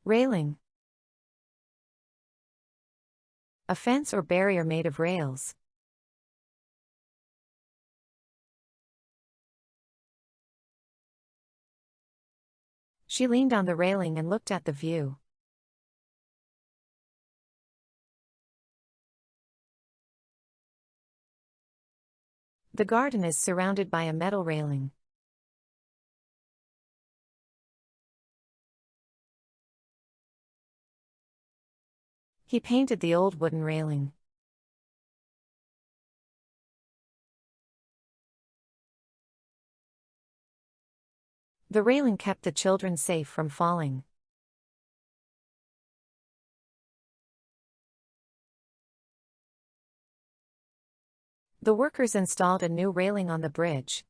Railing. A fence or barrier made of rails. She leaned on the railing and looked at the view. The garden is surrounded by a metal railing. He painted the old wooden railing. The railing kept the children safe from falling. The workers installed a new railing on the bridge.